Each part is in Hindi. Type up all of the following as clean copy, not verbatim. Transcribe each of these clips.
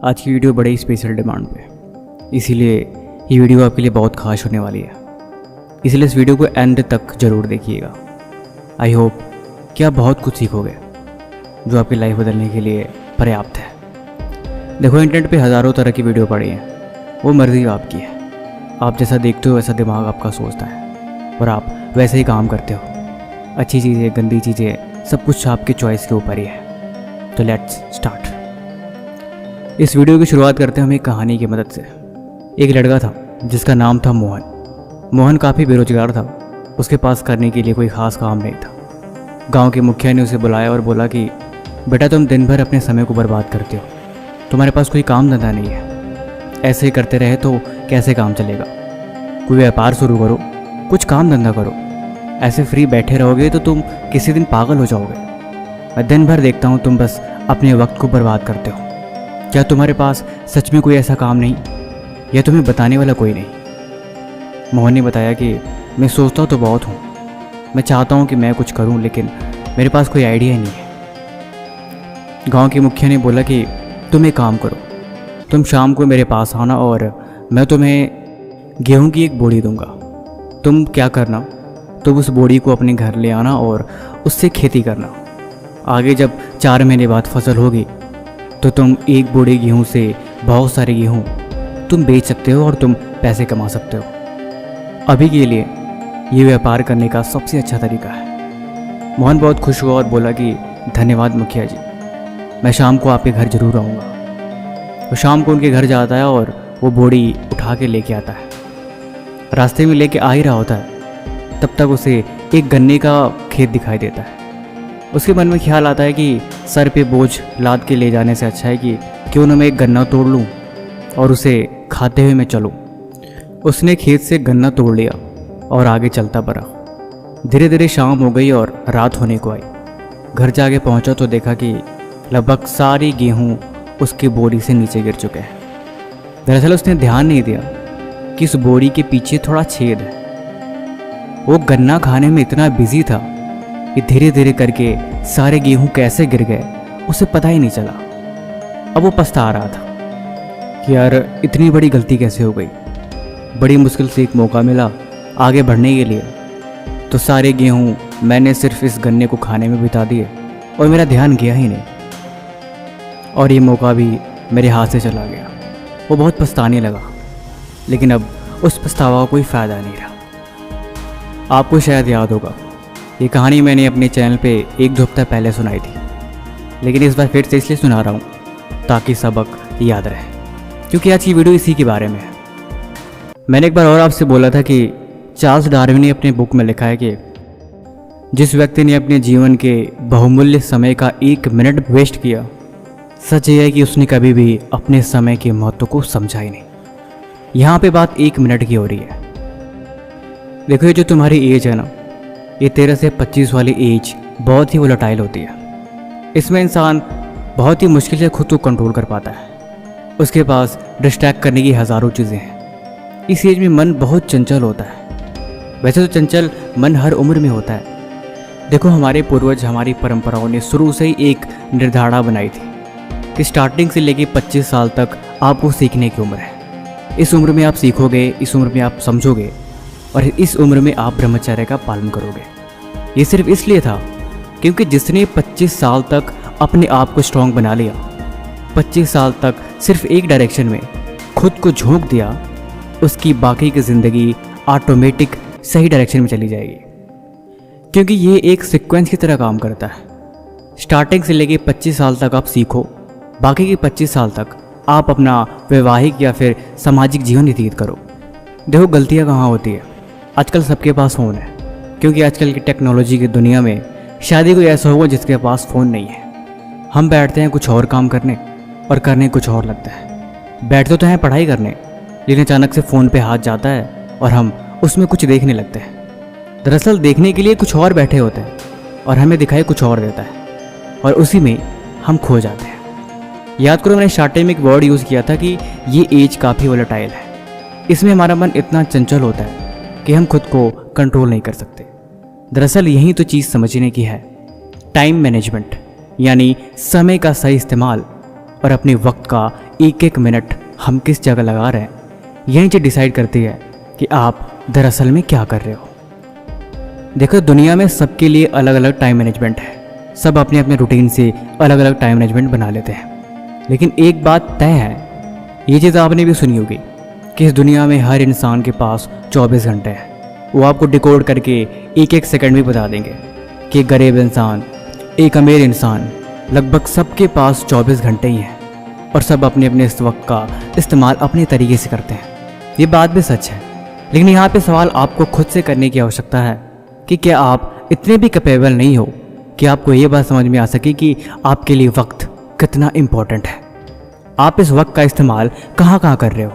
आज की वीडियो बड़े ही स्पेशल डिमांड पे, इसीलिए ये वीडियो आपके लिए बहुत खास होने वाली है। इसलिए इस वीडियो को एंड तक ज़रूर देखिएगा। आई होप कि आप बहुत कुछ सीखोगे जो आपकी लाइफ बदलने के लिए पर्याप्त है। देखो, इंटरनेट पे हज़ारों तरह की वीडियो पड़ी हैं, वो मर्ज़ी आपकी है। आप जैसा देखते हो वैसा दिमाग आपका सोचता है और आप वैसे ही काम करते हो। अच्छी चीज़ें, गंदी चीज़ें, सब कुछ आपके चॉइस के ऊपर ही है। तो लेट्स स्टार्ट। इस वीडियो की शुरुआत करते हैं हम एक कहानी की मदद से। एक लड़का था जिसका नाम था मोहन। मोहन काफ़ी बेरोजगार था। उसके पास करने के लिए कोई ख़ास काम नहीं था। गांव के मुखिया ने उसे बुलाया और बोला कि बेटा, तुम दिन भर अपने समय को बर्बाद करते हो, तुम्हारे पास कोई काम धंधा नहीं है। ऐसे ही करते रहे तो कैसे काम चलेगा? कोई व्यापार शुरू करो, कुछ काम धंधा करो। ऐसे फ्री बैठे रहोगे तो तुम किसी दिन पागल हो जाओगे। मैं दिन भर देखता हूँ तुम बस अपने वक्त को बर्बाद करते हो। क्या तुम्हारे पास सच में कोई ऐसा काम नहीं या तुम्हें बताने वाला कोई नहीं? मोहन ने बताया कि मैं सोचता तो बहुत हूँ, मैं चाहता हूँ कि मैं कुछ करूँ, लेकिन मेरे पास कोई आइडिया ही नहीं है। गांव के मुखिया ने बोला कि तुम एक काम करो, तुम शाम को मेरे पास आना और मैं तुम्हें गेहूं की एक बोरी दूंगा। तुम क्या करना, तुम उस बोरी को अपने घर ले आना और उससे खेती करना। आगे जब 4 महीने बाद फसल होगी तो तुम एक बोरी गेहूं से बहुत सारे गेहूं तुम बेच सकते हो और तुम पैसे कमा सकते हो। अभी के लिए ये व्यापार करने का सबसे अच्छा तरीका है। मोहन बहुत खुश हुआ और बोला कि धन्यवाद मुखिया जी, मैं शाम को आपके घर ज़रूर आऊँगा। तो शाम को उनके घर जाता है और वो बोरी उठा के लेके आता है। रास्ते में लेके आ ही रहा होता है, तब तक उसे एक गन्ने का खेत दिखाई देता है। उसके मन में ख्याल आता है कि सर पे बोझ लाद के ले जाने से अच्छा है कि क्यों न मैं एक गन्ना तोड़ लूँ और उसे खाते हुए मैं चलूँ। उसने खेत से गन्ना तोड़ लिया और आगे चलता बढ़ा। धीरे धीरे शाम हो गई और रात होने को आई। घर जाके पहुंचा तो देखा कि लगभग सारी गेहूं उसकी बोरी से नीचे गिर चुके हैं। दरअसल उसने ध्यान नहीं दिया कि इस बोरी के पीछे थोड़ा छेद है। वो गन्ना खाने में इतना बिजी था कि धीरे धीरे करके सारे गेहूं कैसे गिर गए उसे पता ही नहीं चला। अब वो पछता रहा था कि यार इतनी बड़ी गलती कैसे हो गई। बड़ी मुश्किल से एक मौका मिला आगे बढ़ने के लिए, तो सारे गेहूं मैंने सिर्फ इस गन्ने को खाने में बिता दिए और मेरा ध्यान गया ही नहीं और ये मौका भी मेरे हाथ से चला गया। वो बहुत पछताने लगा, लेकिन अब उस पछतावा का कोई फ़ायदा नहीं रहा। आपको शायद याद होगा, ये कहानी मैंने अपने चैनल पे 1-2 हफ्ता पहले सुनाई थी, लेकिन इस बार फिर से इसलिए सुना रहा हूँ ताकि सबक याद रहे, क्योंकि आज की वीडियो इसी के बारे में है। मैंने एक बार और आपसे बोला था कि चार्ल्स डार्विन ने अपने बुक में लिखा है कि जिस व्यक्ति ने अपने जीवन के बहुमूल्य समय का 1 मिनट वेस्ट किया, सच ये है कि उसने कभी भी अपने समय के महत्व को समझा ही नहीं। यहाँ पे बात 1 मिनट की हो रही है। देखो, ये जो तुम्हारी एज है ना, ये 13 से 25 वाली एज बहुत ही वोलेटाइल होती है। इसमें इंसान बहुत ही मुश्किल से खुद को कंट्रोल कर पाता है। उसके पास डिस्ट्रैक्ट करने की हज़ारों चीज़ें हैं। इस एज में मन बहुत चंचल होता है। वैसे तो चंचल मन हर उम्र में होता है। देखो, हमारे पूर्वज, हमारी परंपराओं ने शुरू से ही एक निर्धारणा बनाई थी कि स्टार्टिंग से लेके 25 साल तक आपको सीखने की उम्र है। इस उम्र में आप सीखोगे, इस उम्र में आप समझोगे और इस उम्र में आप ब्रह्मचर्य का पालन करोगे। ये सिर्फ इसलिए था क्योंकि जिसने 25 साल तक अपने आप को स्ट्रांग बना लिया, 25 साल तक सिर्फ एक डायरेक्शन में खुद को झोंक दिया, उसकी बाकी की ज़िंदगी ऑटोमेटिक सही डायरेक्शन में चली जाएगी। क्योंकि ये एक सीक्वेंस की तरह काम करता है। स्टार्टिंग से लेके 25 साल तक आप सीखो, बाकी के 25 साल तक आप अपना वैवाहिक या फिर सामाजिक जीवन व्यतीत करो। देखो, गलतियाँ कहाँ होती है। आजकल सबके पास फ़ोन है, क्योंकि आजकल की टेक्नोलॉजी की दुनिया में शायद कोई ऐसा होगा जिसके पास फ़ोन नहीं है। हम बैठते हैं कुछ और काम करने और करने कुछ और लगता है। बैठते तो हैं पढ़ाई करने, लेकिन अचानक से फ़ोन पे हाथ जाता है और हम उसमें कुछ देखने लगते हैं। दरअसल देखने के लिए कुछ और बैठे होते हैं और हमें दिखाई कुछ और देता है और उसी में हम खो जाते हैं। याद करो, मैंने स्टार्टिंग में एक वर्ड यूज़ किया था कि ये एज काफ़ी वोलेटाइल है। इसमें हमारा मन इतना चंचल होता है कि हम खुद को कंट्रोल नहीं कर सकते। दरअसल यही तो चीज़ समझने की है, टाइम मैनेजमेंट, यानी समय का सही इस्तेमाल और अपने वक्त का एक एक मिनट हम किस जगह लगा रहे हैं यही चीज़ डिसाइड करती है कि आप दरअसल में क्या कर रहे हो। देखो, दुनिया में सबके लिए अलग अलग टाइम मैनेजमेंट है। सब अपने अपने रूटीन से अलग अलग टाइम मैनेजमेंट बना लेते हैं। लेकिन एक बात तय है, ये चीज़ आपने भी सुनी होगी कि इस दुनिया में हर इंसान के पास 24 घंटे हैं। वो आपको डिकोड करके एक एक सेकंड में बता देंगे कि एक गरीब इंसान, एक अमीर इंसान, लगभग सबके पास 24 घंटे ही हैं और सब अपने अपने इस वक्त का इस्तेमाल अपने तरीके से करते हैं। ये बात भी सच है, लेकिन यहाँ पे सवाल आपको खुद से करने की आवश्यकता है कि क्या आप इतने भी कैपेबल नहीं हो कि आपको ये बात समझ में आ सके कि आपके लिए वक्त कितना इम्पोर्टेंट है। आप इस वक्त का इस्तेमाल कहाँ कहाँ कर रहे हो।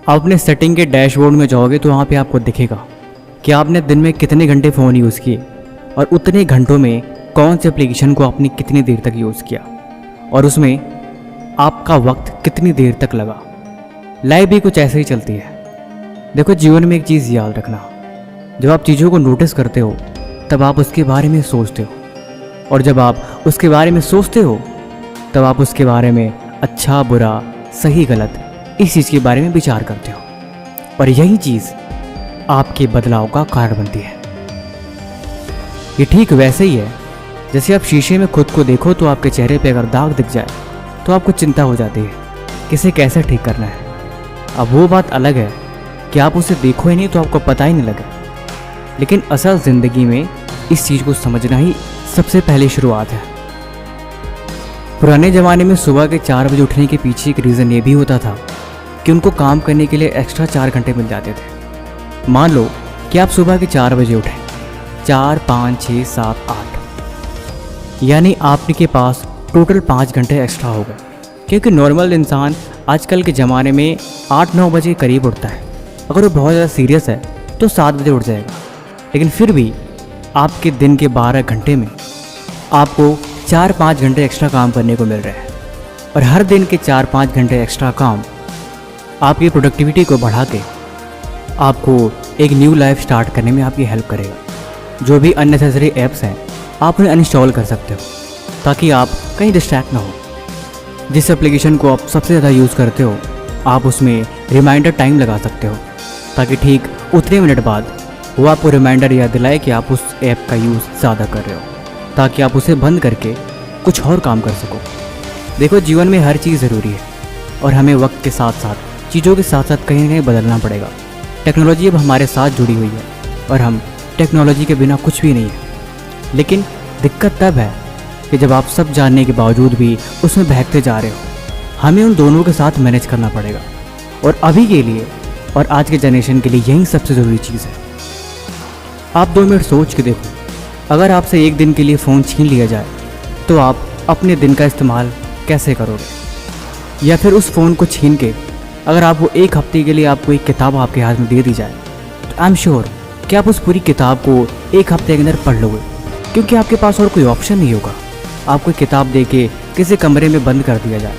आप अपने सेटिंग के डैशबोर्ड में जाओगे तो वहाँ पे आपको दिखेगा कि आपने दिन में कितने घंटे फ़ोन यूज़ किए और उतने घंटों में कौन से एप्लीकेशन को आपने कितनी देर तक यूज़ किया और उसमें आपका वक्त कितनी देर तक लगा। लाइफ भी कुछ ऐसे ही चलती है। देखो, जीवन में एक चीज़ याद रखना, जब आप चीज़ों को नोटिस करते हो तब आप उसके बारे में सोचते हो और जब आप उसके बारे में सोचते हो तब आप उसके बारे में अच्छा बुरा सही गलत इस चीज़ के बारे में विचार करते हो और यही चीज़ आपके बदलाव का कारण बनती है। ये ठीक वैसे ही है जैसे आप शीशे में खुद को देखो तो आपके चेहरे पे अगर दाग दिख जाए तो आपको चिंता हो जाती है कि इसे कैसे ठीक करना है। अब वो बात अलग है कि आप उसे देखो ही नहीं तो आपको पता ही नहीं लगे, लेकिन असल ज़िंदगी में इस चीज़ को समझना ही सबसे पहली शुरुआत है। पुराने ज़माने में सुबह के 4 बजे उठने के पीछे एक रीज़न ये भी होता था कि उनको काम करने के लिए एक्स्ट्रा 4 घंटे मिल जाते थे। मान लो कि आप सुबह के 4 बजे उठें, 4, 5, 6, 7, 8, यानी आपके पास टोटल 5 घंटे एक्स्ट्रा हो गए। क्योंकि नॉर्मल इंसान आजकल के ज़माने में 8-9 बजे करीब उठता है। अगर वो बहुत ज़्यादा सीरियस है तो 7 बजे उठ जाएगा, लेकिन फिर भी आपके दिन के 12 घंटे में आपको 4-5 घंटे एक्स्ट्रा काम करने को मिल रहा है और हर दिन के 4-5 घंटे एक्स्ट्रा काम आपकी प्रोडक्टिविटी को बढ़ा के आपको एक न्यू लाइफ स्टार्ट करने में आपकी हेल्प करेगा। जो भी अननेसेसरी ऐप्स हैं आप उन्हें अनइंस्टॉल कर सकते हो ताकि आप कहीं डिस्ट्रैक्ट ना हो। जिस एप्लीकेशन को आप सबसे ज़्यादा यूज़ करते हो आप उसमें रिमाइंडर टाइम लगा सकते हो ताकि ठीक उतने मिनट बाद वो आपको रिमाइंडर याद दिलाए कि आप उस ऐप का यूज़ ज़्यादा कर रहे हो, ताकि आप उसे बंद करके कुछ और काम कर सको। देखो, जीवन में हर चीज़ ज़रूरी है और हमें वक्त के साथ साथ चीज़ों के साथ साथ कहीं ना कहीं बदलना पड़ेगा। टेक्नोलॉजी अब हमारे साथ जुड़ी हुई है और हम टेक्नोलॉजी के बिना कुछ भी नहीं है। लेकिन दिक्कत तब है कि जब आप सब जानने के बावजूद भी उसमें बहकते जा रहे हो। हमें उन दोनों के साथ मैनेज करना पड़ेगा और अभी के लिए और आज के जनरेशन के लिए यही सबसे ज़रूरी चीज़ है। आप 2 मिनट सोच के देखो, अगर आपसे एक दिन के लिए फ़ोन छीन लिया जाए तो आप अपने दिन का इस्तेमाल कैसे करोगे? या फिर उस फ़ोन को छीन के अगर आपको एक हफ्ते के लिए आपको एक किताब आपके हाथ में दे दी जाए तो आई एम श्योर कि आप उस पूरी किताब को एक हफ्ते के अंदर पढ़ लोगे, क्योंकि आपके पास और कोई ऑप्शन नहीं होगा। आपको किताब दे के किसी कमरे में बंद कर दिया जाए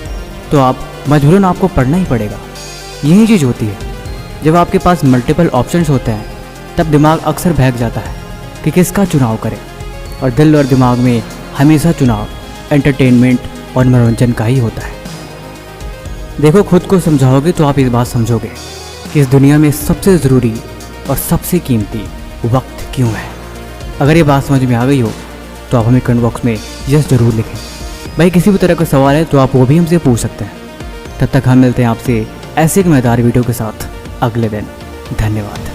तो आप मजबूरन आपको पढ़ना ही पड़ेगा। यही चीज़ होती है, जब आपके पास मल्टीपल ऑप्शंस होते हैं तब दिमाग अक्सर बहक जाता है कि किसका चुनाव करें, और दिल और दिमाग में हमेशा चुनाव एंटरटेनमेंट और मनोरंजन का ही होता है। देखो, खुद को समझाओगे तो आप इस बात समझोगे कि इस दुनिया में सबसे ज़रूरी और सबसे कीमती वक्त क्यों है। अगर ये बात समझ में आ गई हो तो आप हमें कमेंट बॉक्स में यस ज़रूर लिखें। भाई, किसी भी तरह का सवाल है तो आप वो भी हमसे पूछ सकते हैं। तब तक हम मिलते हैं आपसे ऐसे एक मज़ेदार वीडियो के साथ अगले दिन। धन्यवाद।